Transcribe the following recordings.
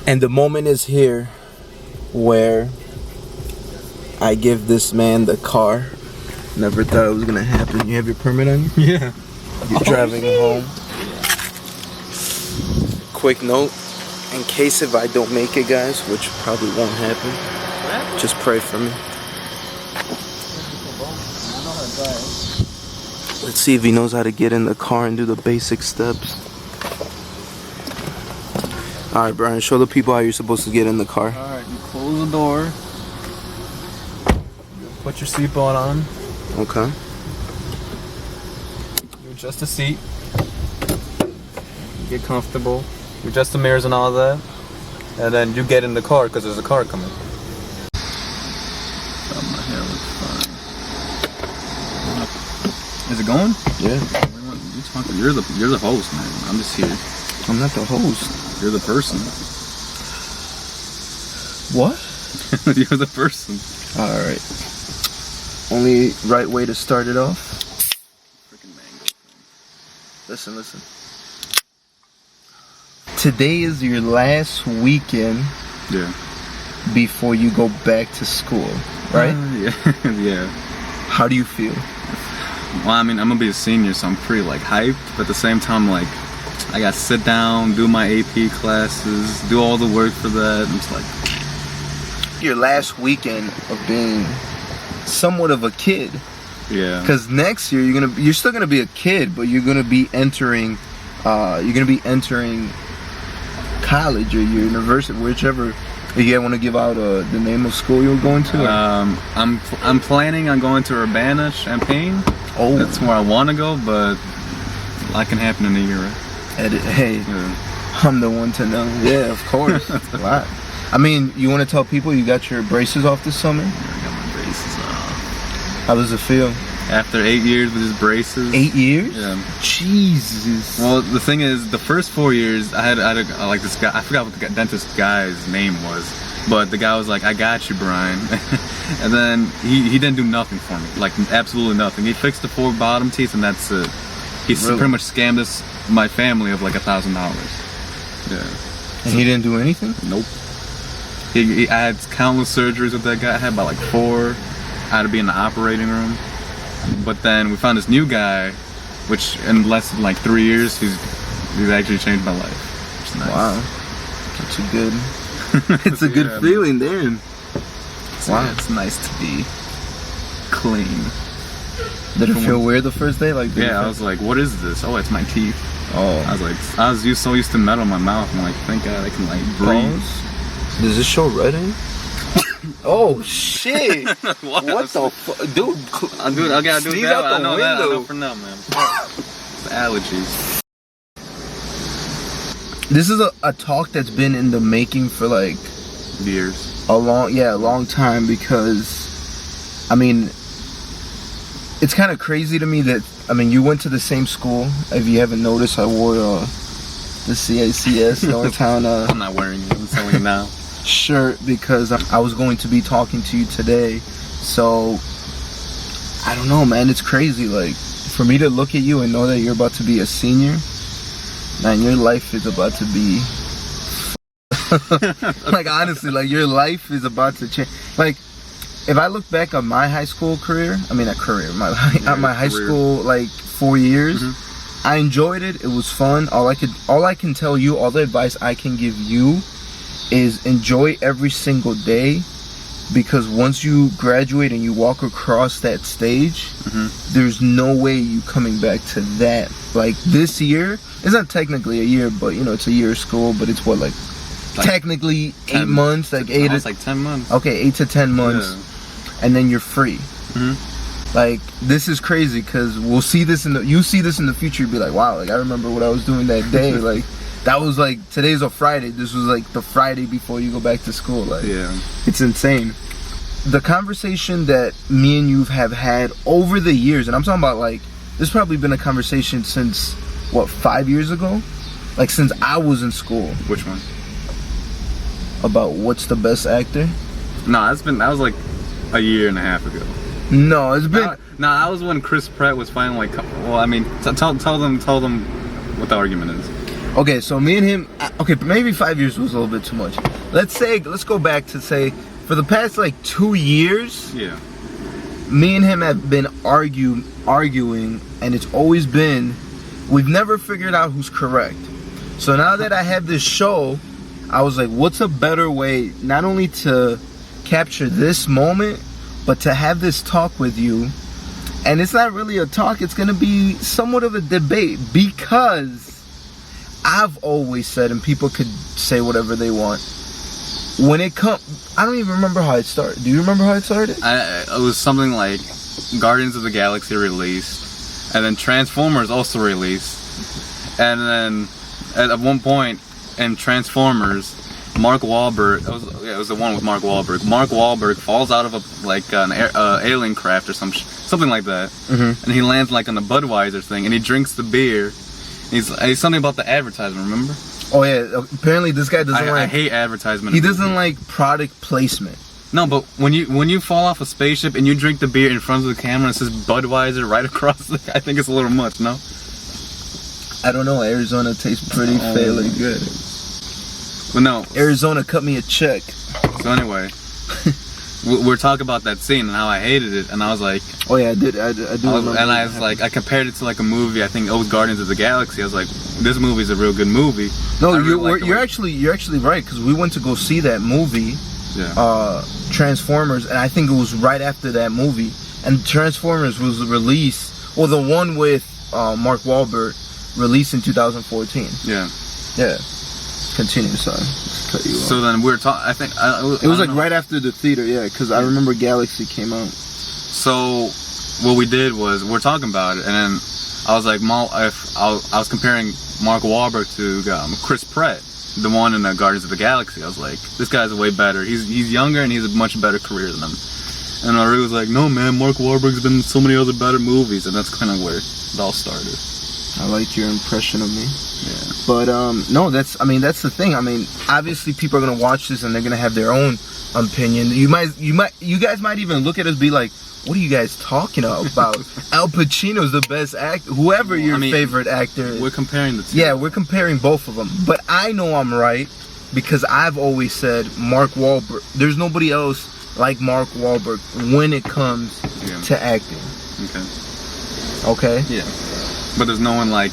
And the moment is here where I give this man the car. Never thought it was gonna happen. You have your permit on you? Yeah. You're driving home. Quick note, in case if I don't make it, guys, which probably won't happen, just pray for me. Let's see if he knows how to get in the car and do the basic steps. Alright, Brian, show the people how you're supposed to get in the car. Alright, you close the door. Put your seatbelt on. Okay. You adjust the seat. Get comfortable. You adjust the mirrors and all that. And then you get in the car because there's a car coming. Oh, my hair looks fine. Is it going? Yeah. You're the host, man. I'm just here. I'm not the host. You're the person. What? You're the person. Alright. Only right way to start it off. Freaking mango. Listen. Today is your last weekend before you go back to school, right? Yeah. How do you feel? Well, I mean, I'm gonna be a senior, so I'm pretty like hyped, but at the same time, like, I gotta sit down, do my AP classes, do all the work for that. I'm just like, your last weekend of being somewhat of a kid. yeah. Because next year you're still gonna be a kid, but you're gonna be entering college or your university, whichever. You want to give out the name of school you're going to? I'm planning on going to Urbana-Champaign. Oh, that's where I want to go, but a lot can happen in a year. Hey, Yeah. I'm the one to know. Yeah, of course. A lot. I mean, you want to tell people you got your braces off this summer? I got my braces off. How does it feel? After 8 years with his braces. 8 years? Yeah. Jesus. Well, the thing is, the first 4 years, I had like this guy. I forgot what the dentist guy's name was, but the guy was like, "I got you, Brian," and then he didn't do nothing for me, like absolutely nothing. He fixed the 4 bottom teeth, and that's it. He pretty much scammed my family of like $1,000. Yeah. And he didn't do anything? Nope. I had countless surgeries with that guy. I had about like 4. I had to be in the operating room. But then we found this new guy, which in less than like 3 years, he's actually changed my life. Which is nice. Wow. That's a good, it's a good feeling, damn. Wow. It's nice to be clean. Did it feel weird the first day? Like, yeah, I was like, what is this? Oh, it's my teeth. Oh. I was like, so used to metal in my mouth. I'm like, thank God I can like breathe. Does this show red in? Oh shit! What the fuck, dude? Dude, I gotta do that. Out the window. I know for now, man. The allergies. This is a talk that's been in the making for like years. A long time, because I mean, it's kind of crazy to me that, I mean, you went to the same school. If you haven't noticed, I wore the CACS Northtown. I'm not wearing it. I'm telling you now. Shirt, because I was going to be talking to you today. So I don't know, man, it's crazy. Like, for me to look at you and know that you're about to be a senior, man, your life is about to be like, honestly, like, your life is about to change. Like, if I look back on my high school career, my high school like 4 years, I enjoyed it. It was fun. All I can tell you, all the advice I can give you is enjoy every single day, because once you graduate and you walk across that stage, there's no way you coming back to that. Like, this year, it's not technically a year, but you know, it's a year of school, but it's what, like technically 8 months, like 8 it's like 10 months. Okay, 8 to 10 months, and then you're free. Like, this is crazy, because you see this in the future, you'll be like, wow, like, I remember what I was doing that day. Like, that was like, today's a Friday, this was like the Friday before you go back to school. Like, it's insane. The conversation that me and you have had over the years, and I'm talking about, like, this has probably been a conversation since, what, 5 years ago? Like, since I was in school. Which one? About what's the best actor? No, that was like a year and a half ago. No, it's been... No, that was when Pratt was finally like... Well, I mean, tell them what the argument is. Okay, so me and him. Okay, maybe 5 years was a little bit too much. Let's go back to say for the past like 2 years. Yeah. Me and him have been arguing, and it's always been, we've never figured out who's correct. So now that I have this show, I was like, what's a better way not only to capture this moment, but to have this talk with you? And it's not really a talk, it's gonna be somewhat of a debate, because I've always said, and people could say whatever they want, when it comes, I don't even remember how it started. Do you remember how it started? It was something like Guardians of the Galaxy released, and then Transformers also released, and then at one point in Transformers, Mark Wahlberg, it was the one with Mark Wahlberg. Mark Wahlberg falls out of an alien craft or something like that, and he lands like on the Budweiser thing, and he drinks the beer. He's something about the advertisement, remember? Oh yeah, apparently this guy doesn't I hate advertisement. He doesn't like product placement. No, but when you fall off a spaceship and you drink the beer in front of the camera and it says Budweiser right across I think it's a little much, no? I don't know, Arizona tastes pretty fairly good. But no. Arizona cut me a check. So anyway, we're talking about that scene and how I hated it, and I was like, oh yeah, I do remember. And I was like, I compared it to like a movie. I think it was Guardians of the Galaxy. I was like, this movie's a real good movie. No, you're actually right, because we went to go see that movie, Transformers, and I think it was right after that movie. And Transformers was released, well, the one with Mark Wahlberg, released in 2014. Yeah. Yeah. Continue, sorry. Just cut you off. So then we were talking. I think it was like right after the theater, yeah, because I remember Galaxy came out. So what we did was we're talking about it, and then I was like, I was comparing Mark Wahlberg to Chris Pratt, the one in the Guardians of the Galaxy. I was like, this guy's way better. He's younger and he's a much better career than him. And Rodrigo was like, no man, Mark Wahlberg's been in so many other better movies, and that's kind of where it all started. I like your impression of me. Yeah. But no, that's the thing. I mean, obviously people are gonna watch this and they're gonna have their own opinion. You guys might even look at us and be like, what are you guys talking about? Al Pacino's the best actor. Whoever your favorite actor is. We're comparing the two. Yeah, we're comparing both of them. But I know I'm right because I've always said Mark Wahlberg. There's nobody else like Mark Wahlberg when it comes to acting. Okay? Yeah. But there's no one like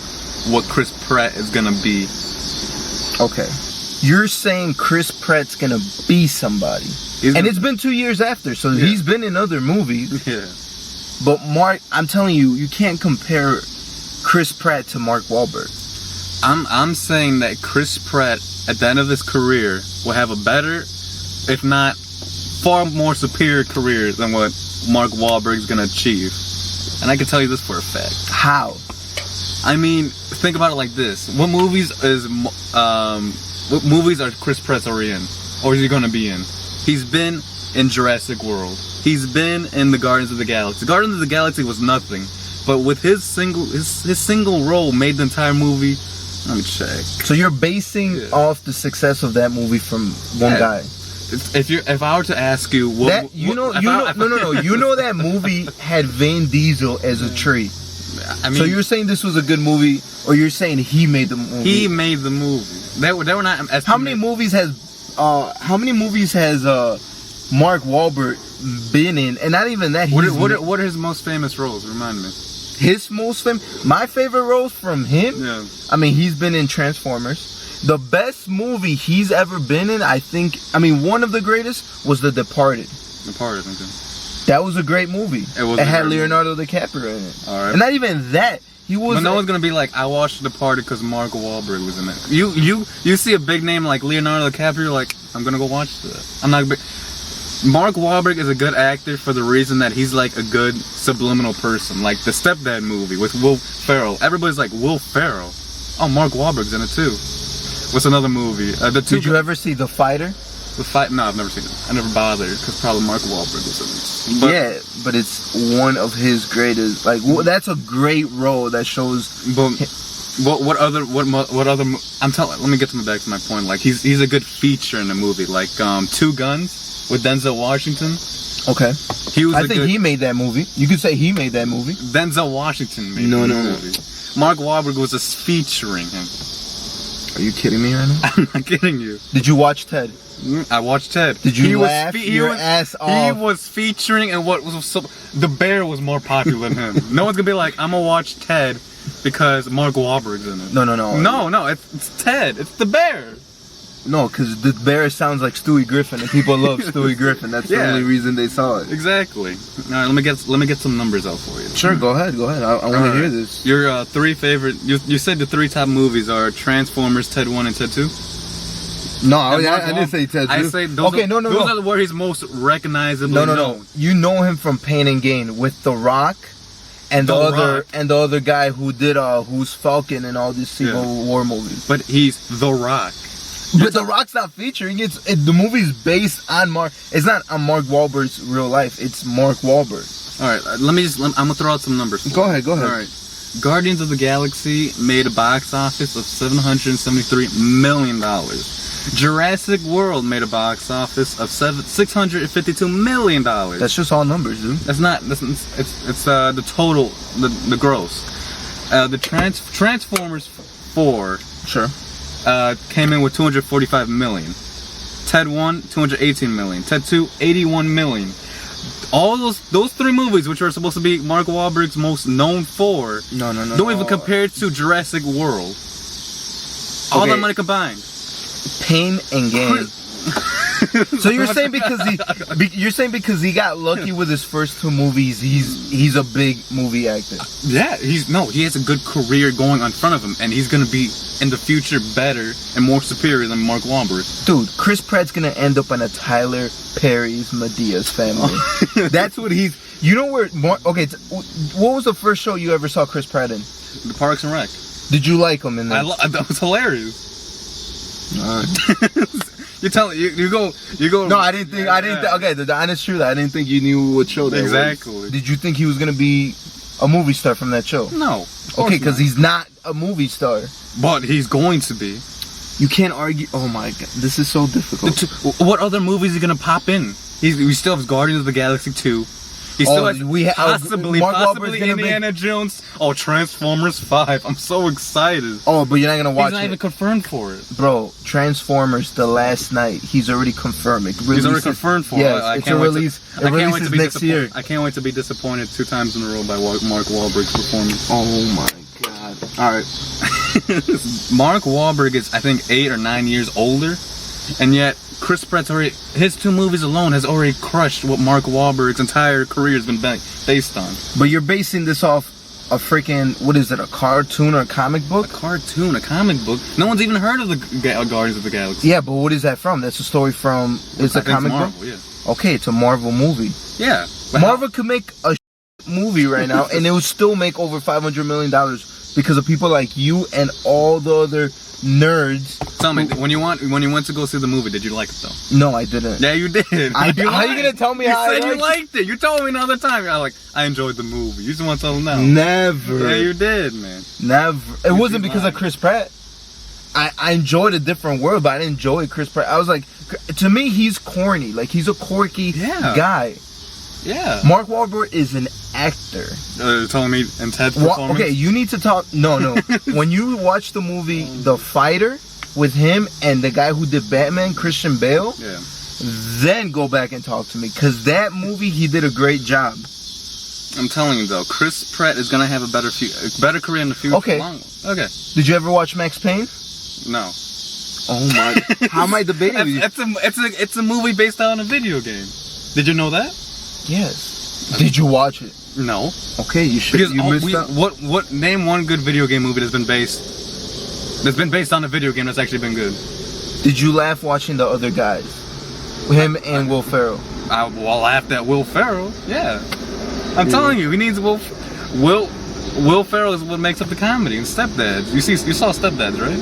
what Chris Pratt is gonna be. Okay. You're saying Chris Pratt's gonna be somebody. It's been 2 years after, so he's been in other movies. Yeah. But Mark, I'm telling you, you can't compare Chris Pratt to Mark Wahlberg. I'm saying that Chris Pratt at the end of his career will have a better, if not far more superior career than what Mark Wahlberg's gonna achieve. And I can tell you this for a fact. How? I mean, think about it like this: what movies are Chris Pratt already in, or is he gonna be in? He's been in Jurassic World. He's been in the Guardians of the Galaxy. Guardians of the Galaxy was nothing, but with his single role made the entire movie. Let me check. So you're basing off the success of that movie from one guy. If I were to ask you, you know that movie had Vin Diesel as a tree. I mean, so you're saying this was a good movie, or you're saying he made the movie? He made the movie. They were not. How many movies has Mark Wahlberg been in? And not even that. What are his most famous roles? Remind me. His most famous. My favorite roles from him. Yeah. I mean, he's been in Transformers. The best movie he's ever been in, one of the greatest was The Departed. Departed, okay. That was a great movie. It had Leonardo DiCaprio in it. All right. And not even that. But no one's gonna be like, I watched The Departed because Mark Wahlberg was in it. You see a big name like Leonardo DiCaprio, like, I'm gonna go watch that. I'm not. Mark Wahlberg is a good actor for the reason that he's like a good subliminal person, like the Stepdad movie with Will Ferrell. Everybody's like, Will Ferrell. Oh, Mark Wahlberg's in it too. What's another movie? Did you ever see The Fighter? No, I've never seen it. I never bothered because probably Mark Wahlberg was in it. But it's one of his greatest. Like, that's a great role that shows. What other? Let me get back to my point. Like, he's a good feature in the movie. Like, Two Guns with Denzel Washington. Okay. I think he made that movie. You could say he made that movie. Denzel Washington made the movie. Mark Wahlberg was just featuring him. Are you kidding me right now? I'm not kidding you. Did you watch Ted? I watched Ted. Did you laugh your ass off? He was featuring, and what was so, the bear was more popular than him. No one's gonna be like, I'm gonna watch Ted because Mark Wahlberg's in it. No, it's Ted. It's the bear. No, because the bear sounds like Stewie Griffin, and people love Stewie Griffin. That's the only reason they saw it. Exactly. All right, let me get some numbers out for you. Sure, go ahead. I want to hear this. Your three favorite. You said the three top movies are Transformers, Ted 1, and Ted 2. No, I didn't say Ted 2. I say those. Okay, no. Those are where he's most recognizable. No. You know him from Pain and Gain with The Rock. And the other guy who did who's Falcon and all these Civil War movies. But he's The Rock. But The Rock's not featuring. The movie's based on Mark. It's not on Mark Wahlberg's real life. It's Mark Wahlberg. All right, I'm gonna throw out some numbers. Go ahead. All right, Guardians of the Galaxy made a box office of $773 million. Jurassic World made a box office of $652 million. That's just all numbers, dude. That's not. It's the total, the gross. The Transformers 4. Sure. Came in with $245 million. Ted 1, $218 million. Ted 2, $81 million. All those three movies, which are supposed to be Mark Wahlberg's most known for, don't even compare to Jurassic World. All that money combined. Pain and Gain. So you're saying because he got lucky with his first two movies, he's a big movie actor. Yeah, he has a good career going in front of him, and he's gonna be in the future better and more superior than Mark Wahlberg. Dude, Chris Pratt's gonna end up in a Tyler Perry's Medea's family. That's what he's. You know where? Okay, what was the first show you ever saw Chris Pratt in? The Parks and Rec. Did you like him in that? That was hilarious. All right. You're telling you go. No, I didn't think. Okay, the honest truth, I didn't think you knew what show that was. Did you think he was gonna be a movie star from that show? No. Okay, because he's not a movie star. But he's going to be. You can't argue. Oh my god, this is so difficult. What other movies is he gonna pop in? We still have Guardians of the Galaxy 2. He still has possibly Indiana Jones. Oh, Transformers 5. I'm so excited. Oh, but you're not gonna watch it. He's not even confirmed for it. Bro, Transformers The Last Night. He's already confirmed. He's already confirmed for it. Yes, it's a release. It releases next year. I can't wait to be disappointed 2 times in a row by Mark Wahlberg's performance. Oh my god. Alright. Mark Wahlberg is, I think, 8 or 9 years older, and yet Chris Pratt's his 2 movies alone has already crushed what Mark Wahlberg's entire career has been based on. But you're basing this off a freaking, what is it, a cartoon or a comic book? A cartoon, a comic book. No one's even heard of the Guardians of the Galaxy. Yeah, but what is that from? That's a story from, it's a comic book? Yeah. Okay, it's a Marvel movie. Yeah. Marvel could make a movie right now and it would still make over $500 million because of people like you and all the other nerds. Tell me, when you went to go see the movie, did you like it though? No, I didn't. Yeah, you did. How are you gonna tell me how you liked it? You told me another time. I enjoyed the movie. You just want to tell them now. Never. Yeah, you did, man. Never. It wasn't because of Chris Pratt. I enjoyed A Different World, but I didn't enjoy Chris Pratt. I was like, to me, he's corny. Like, he's a quirky guy. Yeah. Mark Wahlberg is an actor. You're telling me in Ted's performance? Okay, you need to talk. No. When you watch the movie The Fighter with him and the guy who did Batman, Christian Bale, then go back and talk to me. Because that movie, he did a great job. I'm telling you though, Chris Pratt is gonna have a better career in the future. Okay. Okay. Did you ever watch Max Payne? No. Oh my! How am I the baby? It's a movie based on a video game. Did you know that? Yes. Did you watch it? No. Okay, you should. Because you missed out. What name one good video game movie that's been based on a video game that's actually been good? Did you laugh watching The Other Guys? Him and Will Ferrell. I laughed at Will Ferrell. Yeah. I'm telling you, he needs Will Ferrell is what makes up the comedy. And Step Dads. You saw Step Dads, right?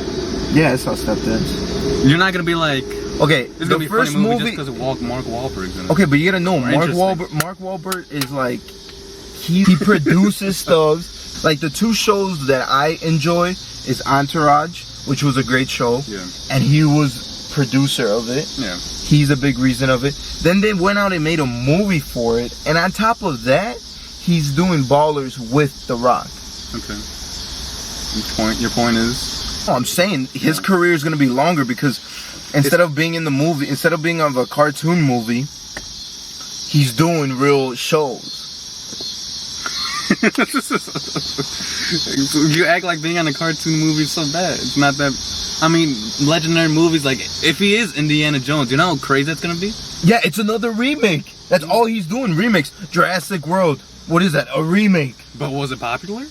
Yeah, I saw Step Dads. You're not gonna be like, okay, it's gonna be a funny movie just because of Mark Wahlberg's in it. Okay, but you gotta know, Mark Wahlberg is like, he produces stuff. Like, the 2 shows that I enjoy is Entourage, which was a great show. Yeah. And he was producer of it. Yeah. He's a big reason of it. Then they went out and made a movie for it. And on top of that, he's doing Ballers with The Rock. Okay. Your point is? I'm saying his career is going to be longer because instead of being in the movie, instead of being of a cartoon movie, he's doing real shows. You act like being on a cartoon movie is so bad. It's not that. I mean, legendary movies, like, if he is Indiana Jones, you know how crazy that's gonna be? Yeah, it's another remake. That's all he's doing, remakes. Jurassic World, what is that? A remake. But was it popular?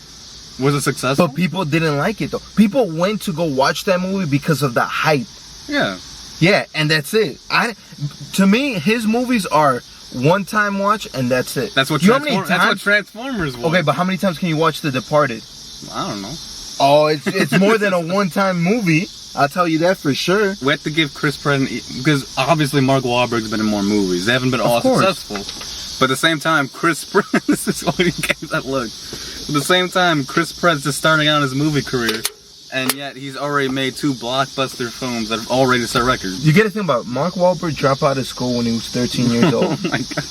Was it successful? But people didn't like it, though. People went to go watch that movie because of the hype. Yeah. Yeah, and that's it. To me, his movies are one-time watch, and that's it. That's what Transformers was. Okay, but how many times can you watch The Departed? I don't know. Oh, it's more than a one-time movie. I'll tell you that for sure. We have to give Chris Pratt, because obviously Mark Wahlberg's been in more movies. They haven't been all successful. But at the same time, Chris Pratt, this is what he gave that look. At the same time, Chris Pratt's just starting out his movie career. And yet he's already made 2 blockbuster films that have already set records. You get to think about it. Mark Wahlberg dropped out of school when he was 13 years old. Oh my God.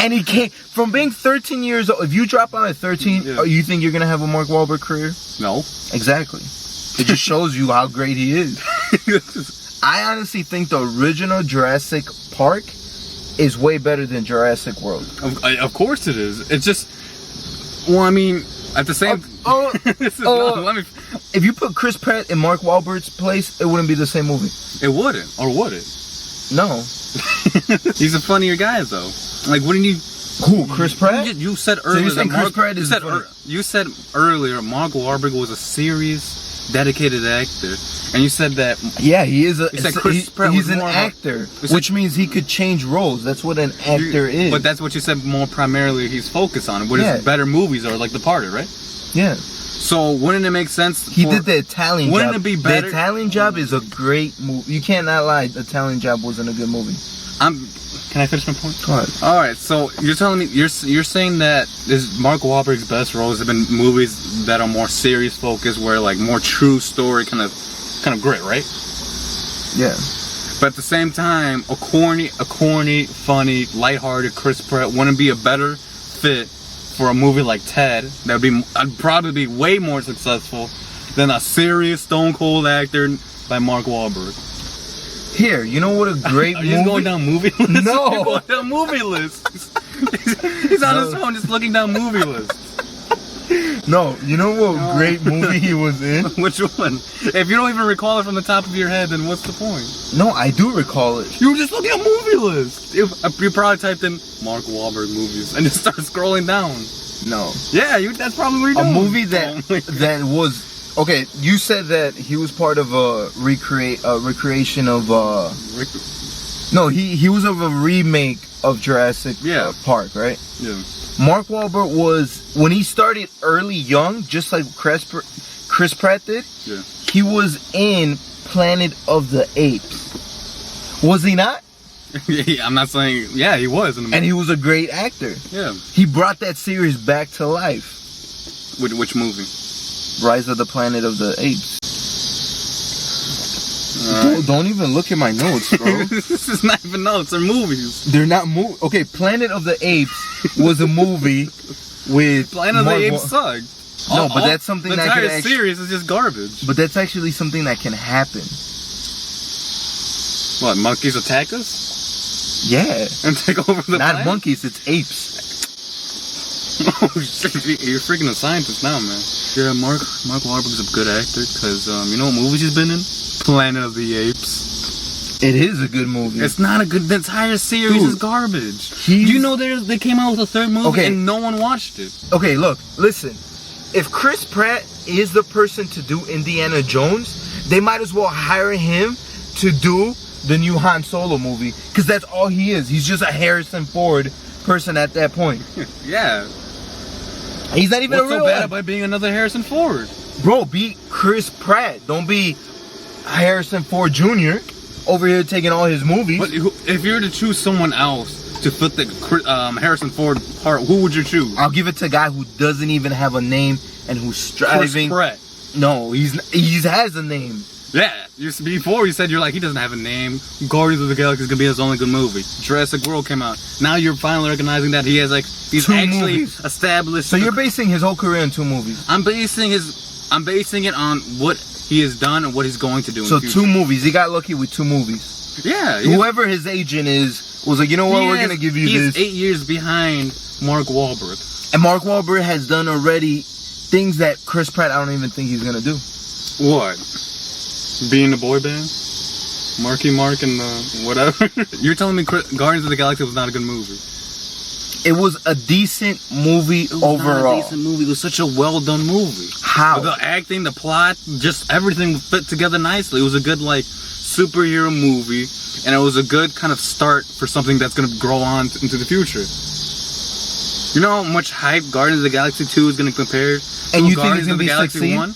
And he came from being 13 years old. If you drop out at 13, you think you're going to have a Mark Wahlberg career? No. Exactly. It just shows you how great he is. I honestly think the original Jurassic Park is way better than Jurassic World. Of course it is. It's just, well, I mean, at the same... if you put Chris Pratt in Mark Wahlberg's place, it wouldn't be the same movie. It wouldn't. Or would it? No. He's a funnier guy, though. Like, wouldn't you... Who, Chris Pratt? You said earlier that Chris Pratt is you said earlier Mark Wahlberg was a serious, dedicated actor. And you said that... Yeah, he is a... He's an actor, which means he could change roles. That's what an actor is. But that's what you said more primarily he's focused on. What his better movies are, like The Departed, right? Yeah. So wouldn't it make sense? He did the Italian Job. Wouldn't it be better? The Italian Job is a great movie. You can't not lie. The Italian Job wasn't a good movie. Can I finish my point? Go ahead. All right. So you're telling me you're saying that Mark Wahlberg's best roles have been movies that are more serious focused, where like more true story kind of grit, right? Yeah. But at the same time, a corny, funny, lighthearted Chris Pratt wouldn't be a better fit for a movie like Ted. I'd probably be way more successful than a serious stone cold actor by Mark Wahlberg. Here, you know what a great movie? He's going down movie lists? No! He's going down movie lists. He's on his phone just looking down movie lists. No, you know what great movie he was in? Which one? If you don't even recall it from the top of your head, then what's the point? No, I do recall it. You were just looking at movie lists. You probably typed in Mark Wahlberg movies and just started scrolling down. No. Yeah, that's probably what you're doing. A movie that was... Okay, you said that he was part of a recreation of... No, he was of a remake of Jurassic Park, right? Yeah. Mark Wahlberg was... When he started early young, just like Chris Pratt did, he was in Planet of the Apes. Was he not? Yeah, I'm not saying... Yeah, he was. In the movie. And he was a great actor. Yeah. He brought that series back to life. Which movie? Rise of the Planet of the Apes. Don't even look at my notes, bro. This is not even notes. They're movies. They're not movies. Okay, Planet of the Apes was a movie with... Planet of the Apes sucked. No, but that's something that could actually... The entire series is just garbage. But that's actually something that can happen. What, monkeys attack us? Yeah. And take over the planet? Not monkeys, it's apes. Oh shit, you're freaking a scientist now, man. Yeah, Mark Wahlberg's a good actor, because, you know what movies he's been in? Planet of the Apes. It is a good movie. It's not a good... The entire series is garbage. Do you know they came out with a third movie and no one watched it? Okay, look, listen. If Chris Pratt is the person to do Indiana Jones, they might as well hire him to do the new Han Solo movie, because that's all he is. He's just a Harrison Ford person at that point. Yeah. He's not even What's a real... so bad about being another Harrison Ford? Bro, be Chris Pratt. Don't be Harrison Ford Jr. over here taking all his movies. But if you were to choose someone else to fit the Harrison Ford part, who would you choose? I'll give it to a guy who doesn't even have a name and who's striving... Chris Pratt. No, he has a name. Yeah, before you said he doesn't have a name. Guardians of the Galaxy is gonna be his only good movie. Jurassic World came out. Now you're finally recognizing that he has he's two actually established. So you're basing his whole career on 2 movies. I'm basing it on what he has done and what he's going to do. So in the future. 2 movies. He got lucky with 2 movies. Yeah. Whoever his agent is was like, you know what, we're gonna give you He's this. 8 years behind Mark Wahlberg. And Mark Wahlberg has done already things that Chris Pratt, I don't even think he's gonna do. What? Be in the boy band? Marky Mark and the whatever? You're telling me Guardians of the Galaxy was not a good movie? It was a decent movie overall. Not a decent movie. It was such a well done movie. How? The acting, the plot, just everything fit together nicely. It was a good like superhero movie, and it was a good kind of start for something that's going to grow on into the future. You know how much hype Guardians of the Galaxy 2 is going to compare to And you think Guardians it's of the gonna be Galaxy succeed? 1?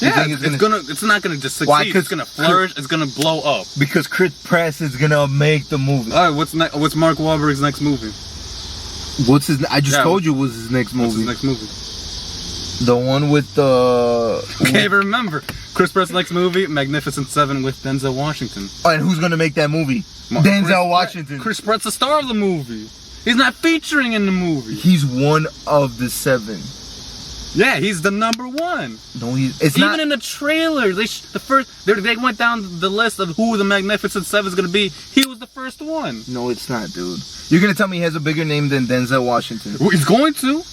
Yeah, it's not gonna just succeed. Why? It's gonna flourish. It's gonna blow up. Because Chris Pratt is gonna make the movie. All right, what's Mark Wahlberg's next movie? What's his? I just told you was his next movie. What's his next movie? The one with the. Can't even remember. Chris Pratt's next movie, Magnificent Seven with Denzel Washington. And who's gonna make that movie? Denzel Washington. Chris Pratt's the star of the movie. He's not featuring in the movie. He's one of the 7. Yeah, he's the number 1. No, it's even not. in the trailer. They went down the list of who the Magnificent Seven is gonna be. He was the first one. No, it's not, dude. You're gonna tell me he has a bigger name than Denzel Washington? Well, he's going to.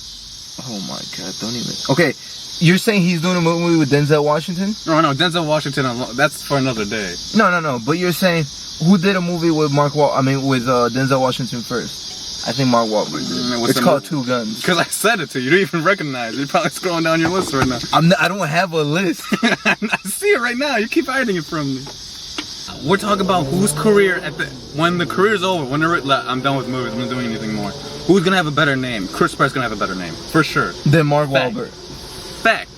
Oh my God! Don't even. Okay, you're saying he's doing a movie with Denzel Washington? No, Denzel Washington. That's for another day. No. But you're saying who did a movie with Denzel Washington first? I think Mark Wahlberg did. It's called Two Guns. Because I said it to you. You don't even recognize it. You're probably scrolling down your list right now. I don't have a list. I see it right now. You keep hiding it from me. We're talking about whose career when the career's over, when I'm done with movies, I'm not doing anything more. Who's gonna have a better name? Chris Pratt's gonna have a better name, for sure. Than Mark Wahlberg. Fact.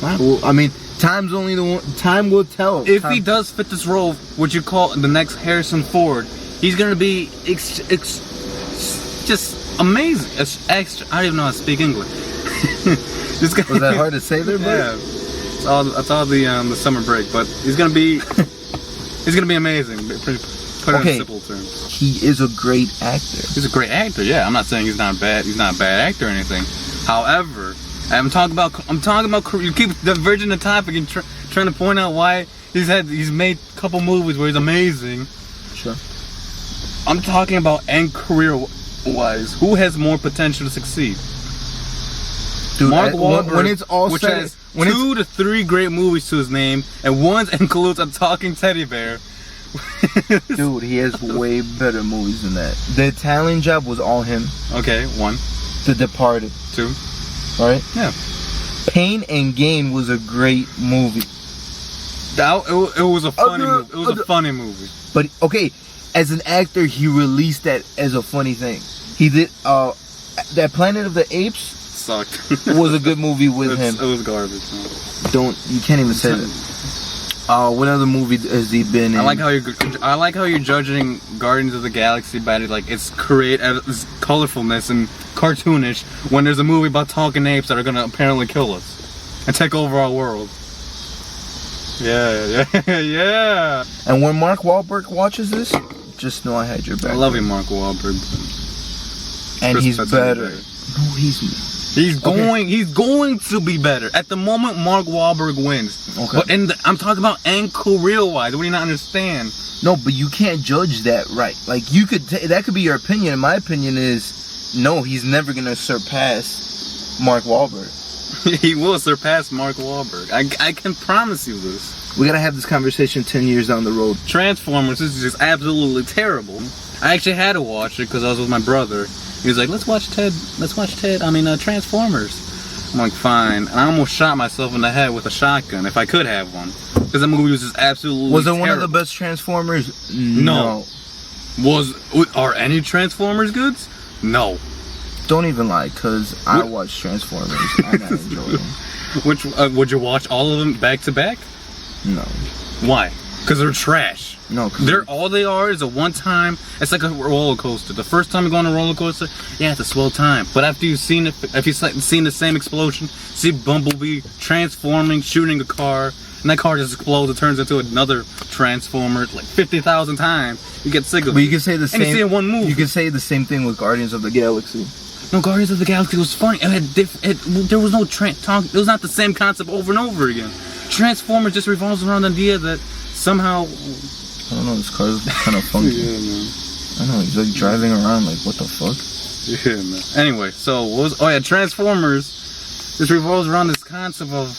Well, I mean, time's only the one. Time will tell. If he does fit this role, what you call the next Harrison Ford, he's gonna be just amazing. Extra. I don't even know how to speak English. Was that hard to say there, bro? Yeah. It's all the summer break, but he's gonna be amazing. Put it in simple terms. He is a great actor. He's a great actor. Yeah, I'm not saying he's not bad. He's not a bad actor or anything. However, I'm talking about. You keep diverging the topic and trying to point out why he's made a couple movies where he's amazing. Sure. I'm talking about career-wise, who has more potential to succeed? Dude, Mark Wahlberg, when it's all which said, has 2 to 3 great movies to his name, and one includes a talking teddy bear. Dude, he has way better movies than that. The Italian Job was all him. Okay, 1. The Departed. 2. Right? Yeah. Pain and Gain was a great movie. It was a funny movie. It was a funny movie. But okay, as an actor, he released that as a funny thing. He did that Planet of the Apes sucked. was a good movie with him. It was garbage. Man. You can't even say that. What other movie has he been in? I like how you're judging Guardians of the Galaxy by its colorfulness and cartoonish when there's a movie about talking apes that are gonna apparently kill us and take over our world. Yeah. And when Mark Wahlberg watches this, just know I had your back. I love you, Mark Wahlberg. And he's better. No, he's not. He's going to be better. At the moment, Mark Wahlberg wins. Okay. But I'm talking about career-wise. What do you not understand? No, but you can't judge that, right? Like you could, that could be your opinion. And my opinion is, no, he's never gonna surpass Mark Wahlberg. He will surpass Mark Wahlberg. I can promise you this. We gotta have this conversation 10 years down the road. Transformers is just absolutely terrible. I actually had to watch it because I was with my brother. He was like, let's watch Transformers. I'm like, fine. And I almost shot myself in the head with a shotgun if I could have one. Because that movie was just absolutely Was it terrible. one of the best Transformers? No. Are any Transformers good? No. Don't even lie, because I watched Transformers. I not enjoy them. Would you watch all of them back to back? No. Why? Because they're trash. No, all they are is a one-time. It's like a roller coaster. The first time you go on a roller coaster, yeah, it's a swell time. But after you've seen the same explosion, see Bumblebee transforming, shooting a car, and that car just explodes. It turns into another Transformer like 50,000 times. You get sick of it. But you can say the same. And you see it in one movie. You can say the same thing with Guardians of the Galaxy. No, Guardians of the Galaxy was funny. There was no it was not the same concept over and over again. Transformers just revolves around the idea that somehow. I don't know, this car's kind of funky. Yeah, man. I know, he's like driving around like, what the fuck? Yeah, man. Anyway, so Transformers. This revolves around this concept of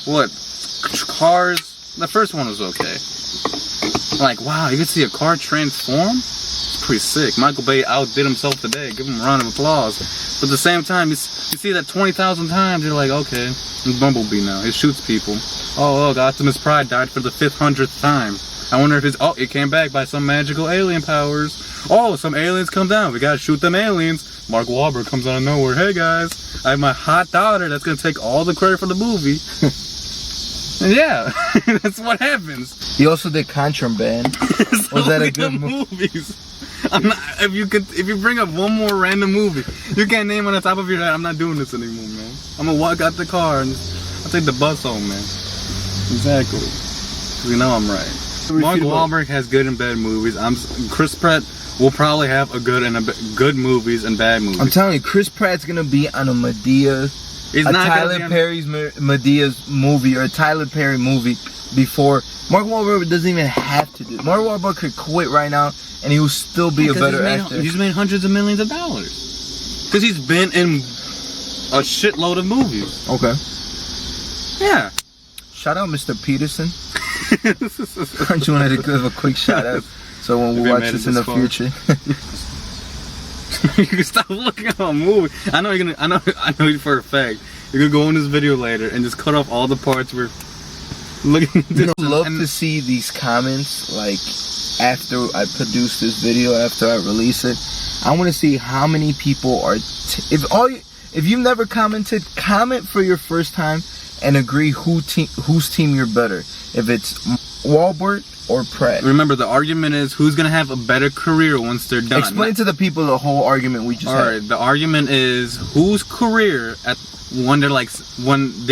what? Cars. The first one was okay. Like, wow, you can see a car transform? It's pretty sick. Michael Bay outdid himself today. Give him a round of applause. But at the same time, you see that 20,000 times, you're like, okay, it's Bumblebee now. He shoots people. Oh, look, Optimus Prime died for the 500th time. I wonder if it came back by some magical alien powers. Oh, some aliens come down. We gotta shoot them aliens. Mark Wahlberg comes out of nowhere. Hey, guys, I have my hot daughter that's gonna take all the credit for the movie. And yeah, that's what happens. He also did Contraband. Was that a good movies? I'm not. If you bring up one more random movie, you can't name on the top of your head. I'm not doing this anymore, man. I'm gonna walk out the car and I'll take the bus home, man. Exactly. You know I'm right. Mark Wahlberg has good and bad movies. Chris Pratt will probably have good movies and bad movies. I'm telling you, Chris Pratt's gonna be on a Madea, Tyler Perry's Medea's movie, or a Tyler Perry movie before. Mark Wahlberg doesn't even have to do it. Mark Wahlberg could quit right now and he will still be a better actor. He's made hundreds of millions of dollars. Because he's been in a shitload of movies. Okay. Yeah. Shout out Mr. Peterson. Aren't you wanted to give a quick shout out? So when we watch this in the future. You can stop looking at a movie. I know you for a fact. You're gonna go in this video later and just cut off all the parts where looking at this. I love to see these comments, like after I produce this video, after I release it. I want to see how many people are. If you've never commented, comment for your first time and agree whose team you're better. If it's Wahlberg or Pratt. Remember, the argument is who's gonna have a better career once they're done. Explain to the people the whole argument we just had. Alright, the argument is whose career when they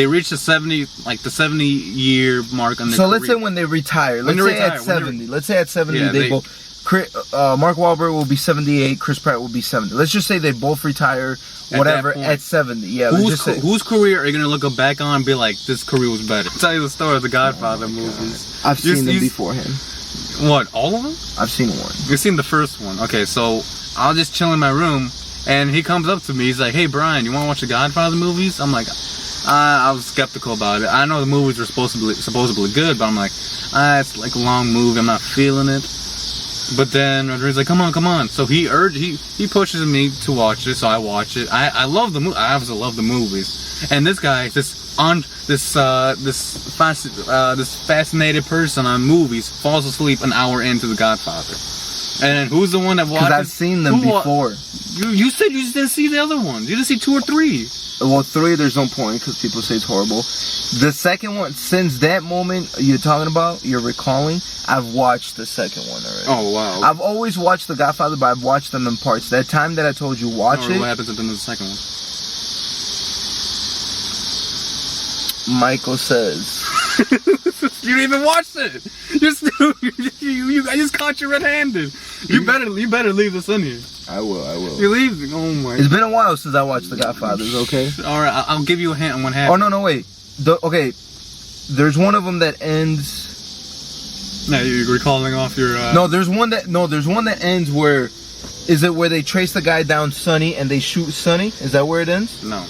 reach the 70-year mark on their career. So let's say when they retire. Let's say at 70. Let's say at 70 they both. Mark Wahlberg will be 78. Chris Pratt will be 70. Let's just say they both retire. Whatever at 70. Yeah. Whose career are you gonna look back on and be like, this career was better? I'll tell you the story of the Godfather movies. I've seen them before him. What? All of them? I've seen one. You've seen the first one. Okay, so I'll just chill in my room and he comes up to me. He's like, "Hey Brian, you want to watch the Godfather movies?" I'm like, I was skeptical about it. I know the movies were supposedly good, but I'm like, it's like a long movie. I'm not feeling it. But then Rodrigo's like, come on. So he pushes me to watch it, so I watch it. I love the movie. I obviously love the movies. And this guy, this fascinated person on movies, falls asleep an hour into The Godfather. And who's the one that watched? Because I've seen them before. You said you just didn't see the other ones. You didn't see 2 or 3. Well, 3, there's no point because people say it's horrible. The second one, since that moment you're talking about, you're recalling, I've watched the second one already. Oh, wow. I've always watched The Godfather, but I've watched them in parts. That time that I told you watch it. What happens at the end of the second one? Michael says. You didn't even watch it. You're still, I just caught you red-handed. You better leave this in here. I will. You leave? Oh my. It's been a while since I watched The Godfathers, okay? Alright, I'll give you a hint on what happened. Oh, no, wait. Okay, there's one of them that ends... No, you're recalling off your... No, there's one that ends where... Is it where they trace the guy down Sonny and they shoot Sonny? Is that where it ends? No.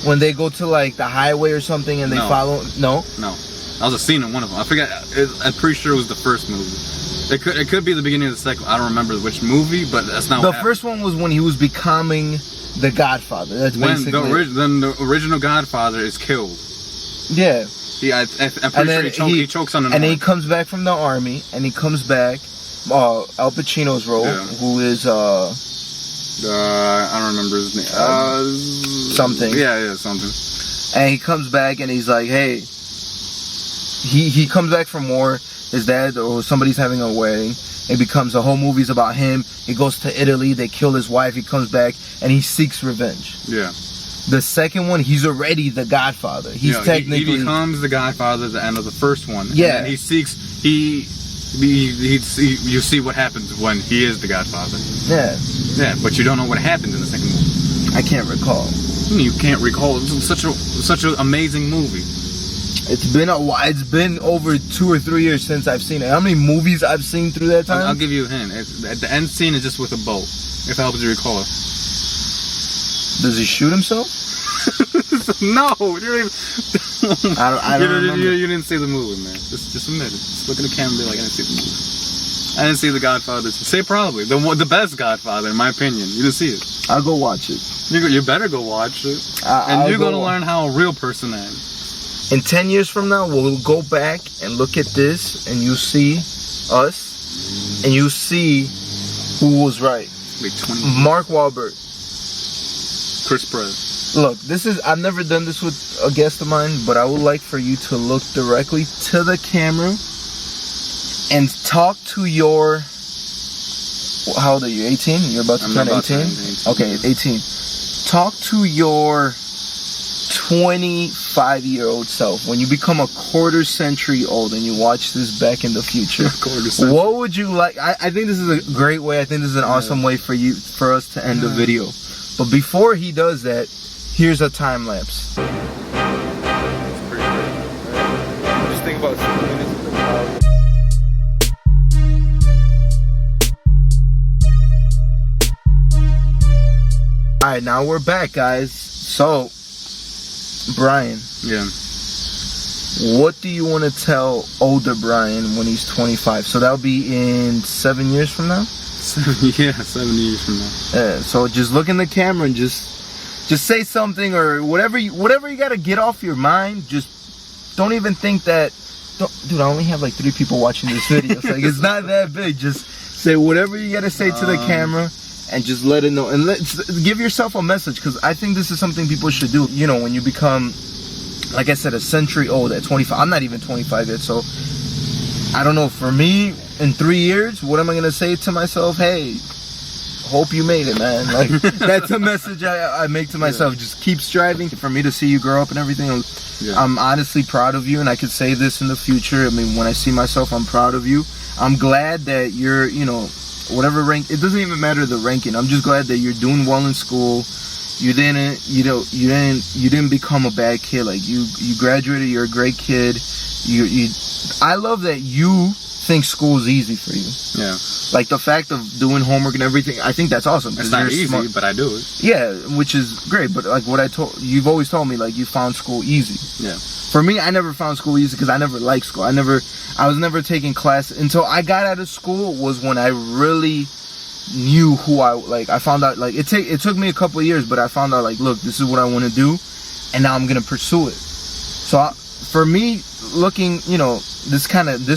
When they go to, like, the highway or something and they follow... No? No. That was a scene in one of them. I forgot. I'm pretty sure it was the first movie. It could be the beginning of the second. I don't remember which movie, but that's not. The first one was when he was becoming the Godfather. That's basically then the original Godfather is killed. Yeah. I'm pretty sure he chokes on an arm. And then he comes back from the army, and he comes back. Al Pacino's role, who is I don't remember his name. Something. Yeah, something. And he comes back, and he's like, hey. He comes back from war. His dad or somebody's having a wedding. It becomes a whole movie's about him. He goes to Italy. They kill his wife. He comes back and he seeks revenge. Yeah. The second one, he's already the Godfather. He's technically he becomes the Godfather at the end of the first one. Yeah. And he seeks. You see what happens when he is the Godfather. Yeah. Yeah, but you don't know what happens in the second movie. I can't recall. You can't recall. It's such an amazing movie. It's been a while. It's been over 2 or 3 years since I've seen it. How many movies I've seen through that time? I'll give you a hint. The end scene is just with a boat, if it helps you recall it. Does he shoot himself? No, you didn't even... I don't remember. You didn't see the movie, man. Just admit it. Just look in the camera and be like, I didn't see the movie. I didn't see The Godfather. Say probably. The best Godfather, in my opinion. You didn't see it. I'll go watch it. You better go watch it. And you're going to learn how a real person acts. In 10 years from now, we'll go back and look at this, and you see us, and you see who was right. Like 20. Mark Wahlberg. Chris Pratt. Look, I've never done this with a guest of mine, but I would like for you to look directly to the camera and talk to your... How old are you? 18? You're about to turn 18? Okay, 18. Talk to your 25-year-old self. When you become a quarter century old and you watch this back in the future, what would you like? I think this is a great way. I think this is an awesome way for us to end the video. But before he does that, here's a time lapse. Just think about 2 minutes of the crowd. Alright, now we're back, guys. So, Brian. Yeah. What do you want to tell older Brian when he's 25? So that'll be in 7 years from now? 7 years from now. So just look in the camera and just say something or whatever you gotta get off your mind. Just don't even think that. Dude, I only have like 3 people watching this video. So like, it's not that big. Just say whatever you gotta say to the camera and just let it know. And give yourself a message, because I think this is something people should do. You know, when you become, like I said, a century old at 25. I'm not even 25 yet, so I don't know. For me, in 3 years, what am I gonna say to myself? Hey, hope you made it, man. Like, that's a message I make to myself. Yeah. Just keep striving. For me to see you grow up and everything, I'm honestly proud of you, and I could say this in the future. I mean, when I see myself, I'm proud of you. I'm glad that you're, you know, whatever rank, it doesn't even matter the ranking. I'm just glad that you're doing well in school. You didn't become a bad kid. Like, you graduated. You're a great kid. I love that you think school is easy for you. Yeah. Like, the fact of doing homework and everything, I think that's awesome. It's not easy, but I do it. Yeah, which is great. But like you've always told me, like, you found school easy. Yeah. For me, I never found school easy because I never liked school. I was never taking class until I got out of school. Was when I really knew who I found out, like, it took me a couple of years, but I found out, like, look, this is what I want to do, and now I'm gonna pursue it. So for me, looking, you know, this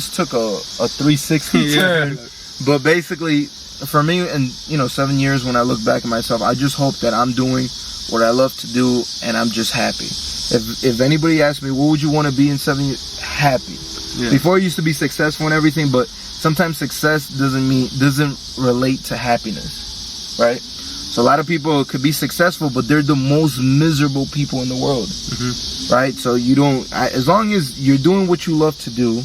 took a 360 turn, but basically for me, and you know, 7 years, when I look back at myself, I just hope that I'm doing what I love to do, and I'm just happy. If anybody asks me, what would you want to be in 7 years? Happy. Yeah. Before, I used to be successful and everything, but sometimes success doesn't relate to happiness, right? So a lot of people could be successful, but they're the most miserable people in the world, right? So as long as you're doing what you love to do,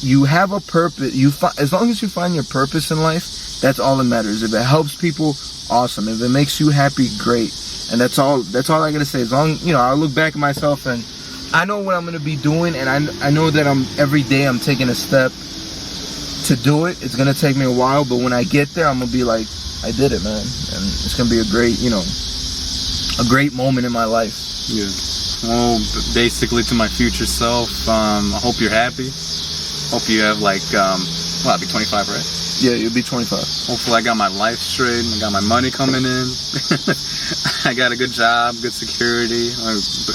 you have a purpose. As long as you find your purpose in life, that's all that matters. If it helps people, awesome. If it makes you happy, great. And that's all I gotta say. As long, you know, I look back at myself and I know what I'm gonna be doing, and I know that every day I'm taking a step to do it. It's gonna take me a while, but when I get there, I'm gonna be like, I did it, man, and it's gonna be a great moment in my life. Yeah. Well, basically, to my future self, I hope you're happy. Hope you have, like, I'll be 25, right? Yeah, you'll be 25. Hopefully I got my life straight, and I got my money coming in. I got a good job, good security,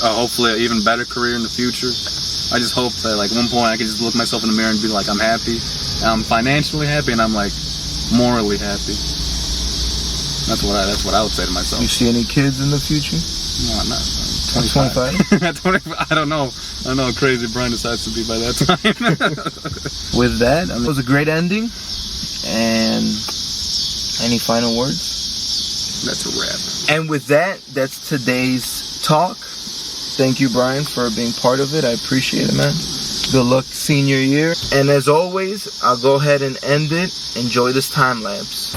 hopefully an even better career in the future. I just hope that, like, one point I can just look myself in the mirror and be like, I'm happy. I'm financially happy, and I'm, like, morally happy. That's what I would say to myself. You see any kids in the future? No, I'm not. 25? I don't know. I don't know how crazy Brian decides to be by that time. With that, I mean, it was a great ending. And any final words? That's a wrap. And with that, that's today's talk. Thank you, Brian, for being part of it. I appreciate it, man. Good luck senior year. And as always, I'll go ahead and end it. Enjoy this time lapse.